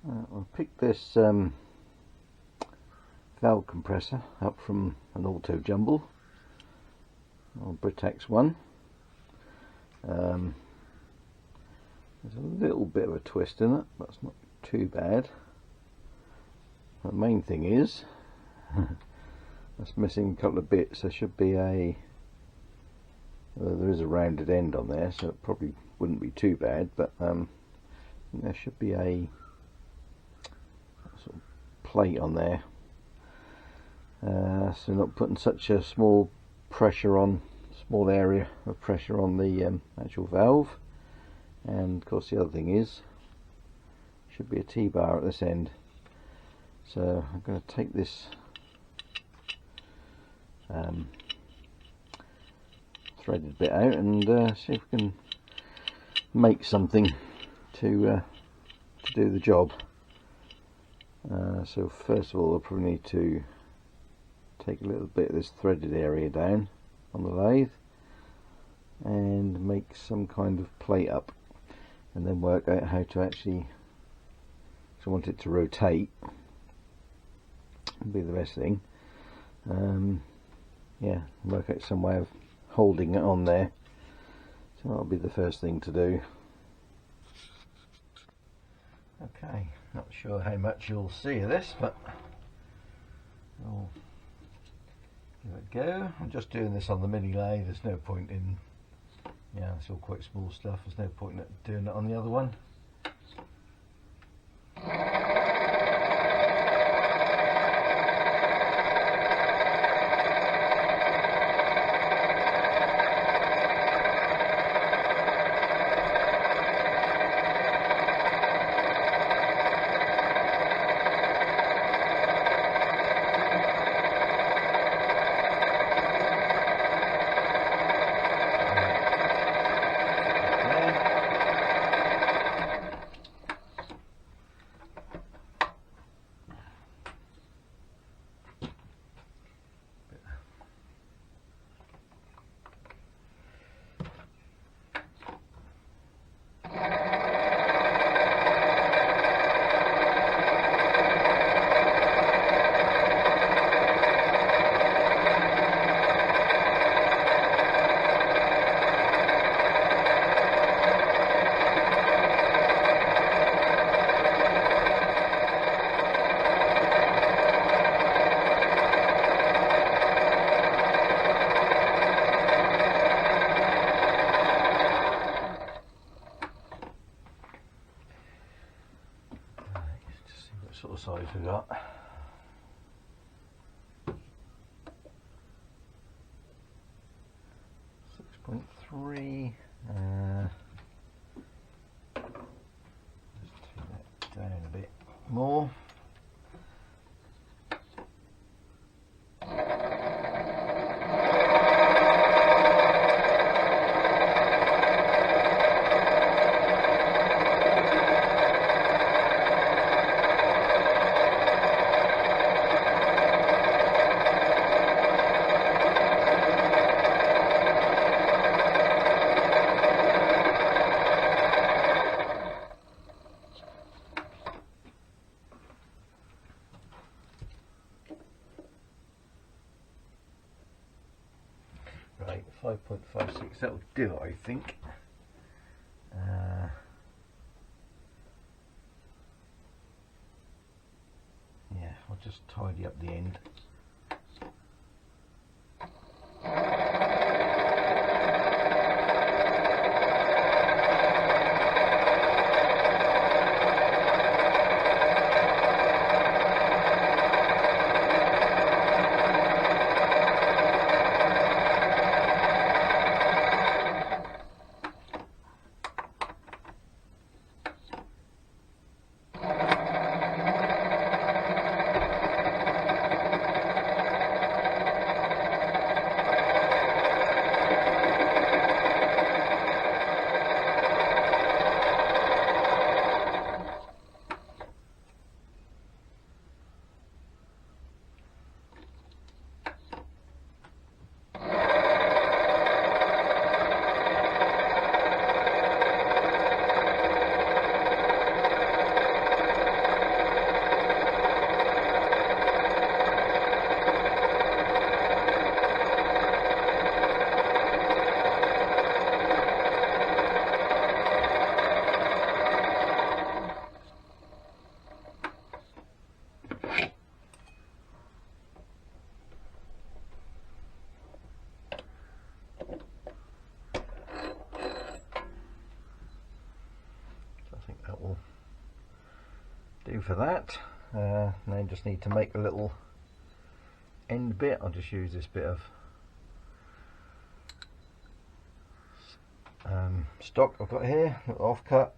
I picked this valve compressor up from an autojumble, or Britax one. There's a little bit of a twist in it, but it's not too bad. The main thing is that's missing a couple of bits. There should be a there is a rounded end on there, so it probably wouldn't be too bad, but there should be a sort of plate on there, so not putting such a small area of pressure on the actual valve. And of course the other thing is, should be a T-bar at this end, so I'm going to take this threaded bit out and see if we can make something to do the job. So first of all, I'll probably need to take a little bit of this threaded area down on the lathe and make some kind of plate up, and then work out how to actually, because I want it to rotate, would be the best thing. Yeah, work out some way of holding it on there, so that'll be the first thing to do. Okay, not sure how much you'll see of this, but I'll give it a go. I'm just doing this on the mini lathe. There's no point in, yeah, it's all quite small stuff, there's no point in doing it on the other one. Sort of size we got. 6.3. Just take that down a bit more. Right, 5.56, that'll do it, I think. Yeah, I'll just tidy up the end. do for that. Now I just need to make a little end bit. I'll just use this bit of stock I've got here, little offcut.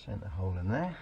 Centre hole in there.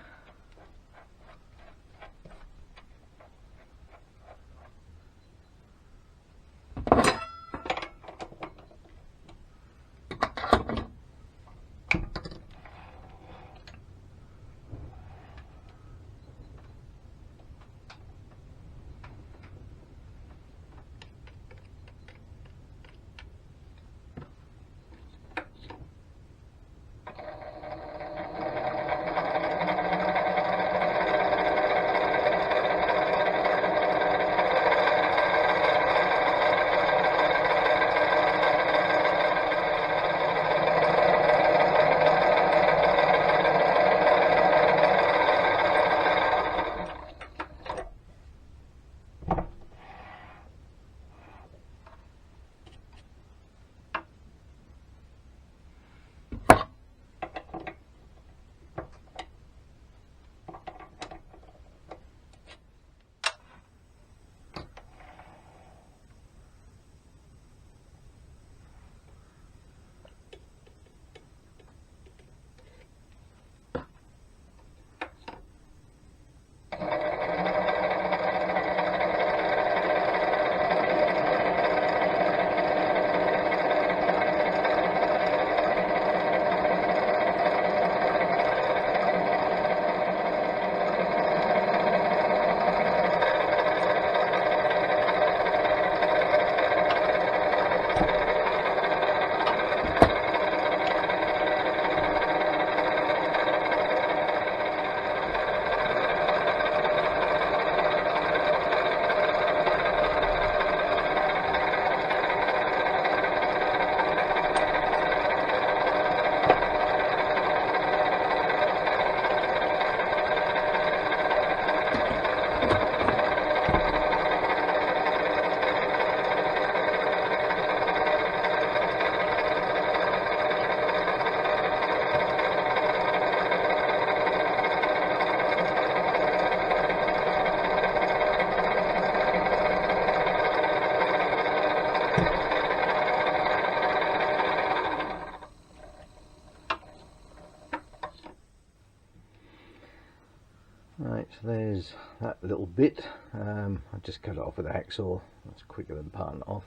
Right, so there's that little bit. I just cut it off with a hacksaw. That's quicker than parting it off.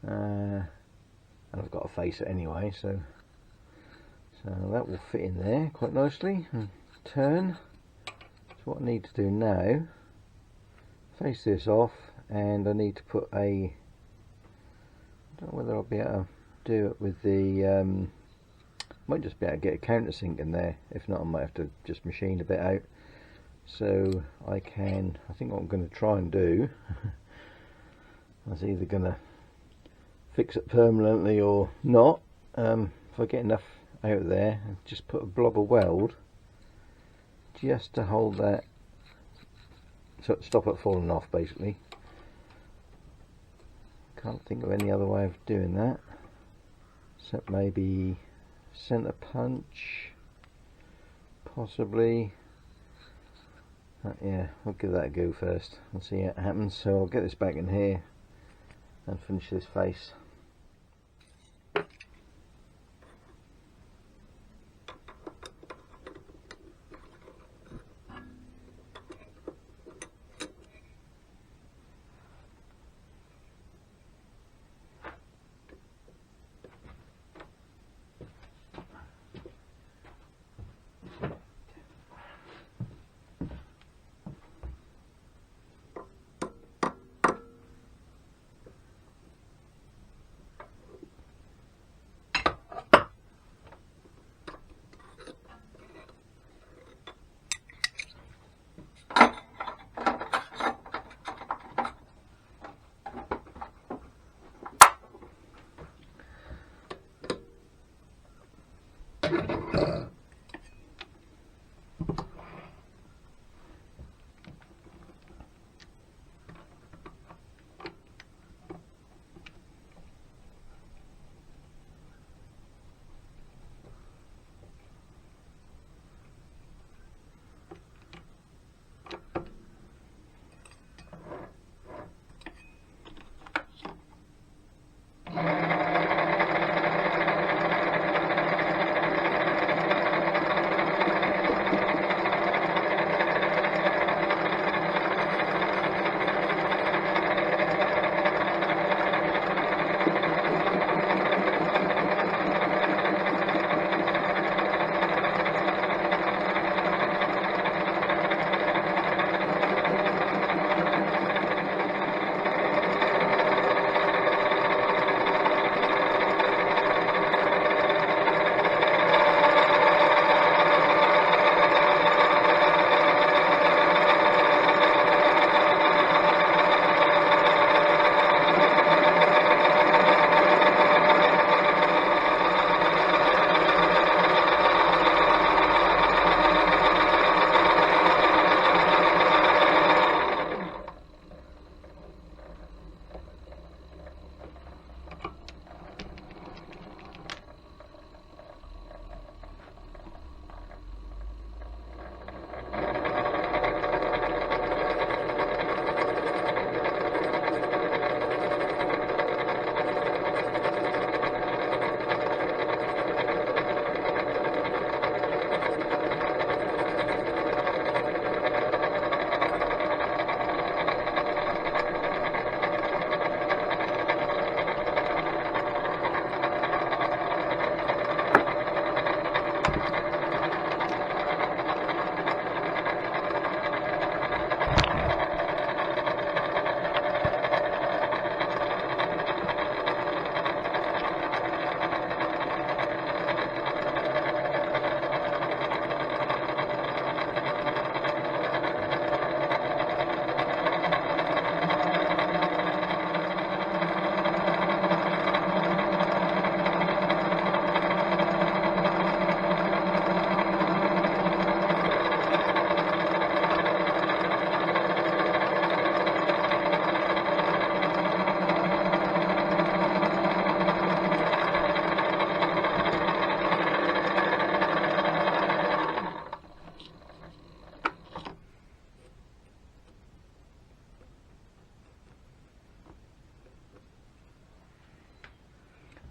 And I've got to face it anyway, so that will fit in there quite nicely. And turn. So what I need to do now, face this off, and I need to put a, I don't know whether I'll be able to do it with the, might just be able to get a countersink in there. If not, I might have to just machine a bit out. So I think what I'm going to try and do, I was either going to fix it permanently or not, if I get enough out there, just put a blob of weld just to hold that, so stop it falling off basically. Can't think of any other way of doing that, except maybe centre punch, possibly. Yeah, I'll give that a go first and see what happens. So I'll get this back in here and finish this face.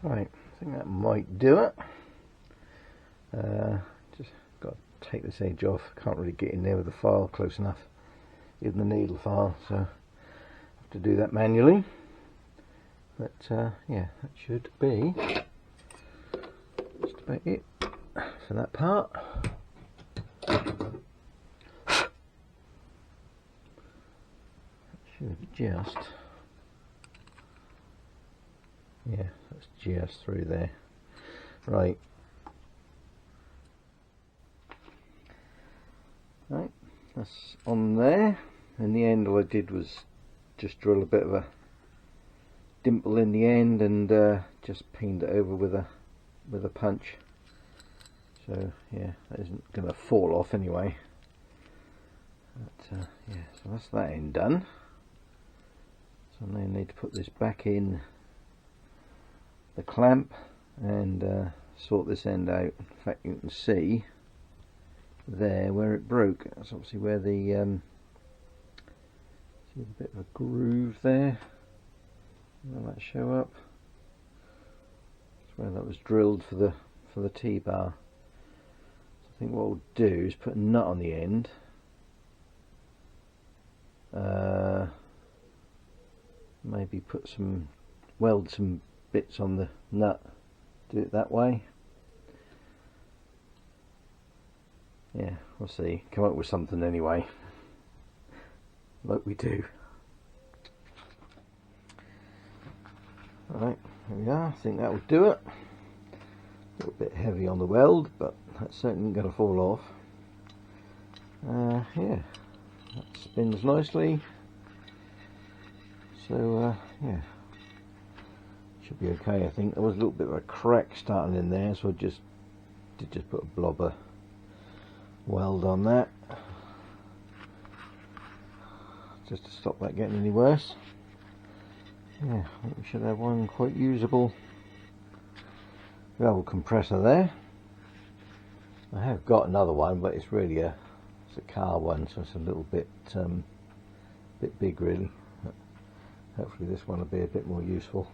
Right, I think that might do it. Just got to take this edge off. Can't really get in there with the file close enough, even the needle file, so I have to do that manually. But yeah, that should be just about it for that part. Should just, yeah, that's just through there. Right. Right, that's on there. In the end, all I did was just drill a bit of a dimple in the end and just painted it over with a with a punch. So yeah, that isn't going to fall off anyway. But yeah, so that's that end done. So now I need to put this back in the clamp and sort this end out. In fact, you can see there where it broke. That's obviously where the see a bit of a groove there. Will that show up? That's where that was drilled for the T-bar. So I think what we'll do is put a nut on the end. Maybe weld some bits on the nut. Do it that way. Yeah, we'll see. Come up with something anyway, like we do. Right, there we are. I think that will do it. A little bit heavy on the weld, but that's certainly going to fall off. Yeah, that spins nicely. So yeah, should be okay. I think there was a little bit of a crack starting in there, so I just put a blob of weld on that, just to stop that getting any worse. Yeah, I think we should have one quite usable old compressor there. I have got another one, but it's really it's a car one, so it's a little bit big really. But hopefully this one will be a bit more useful.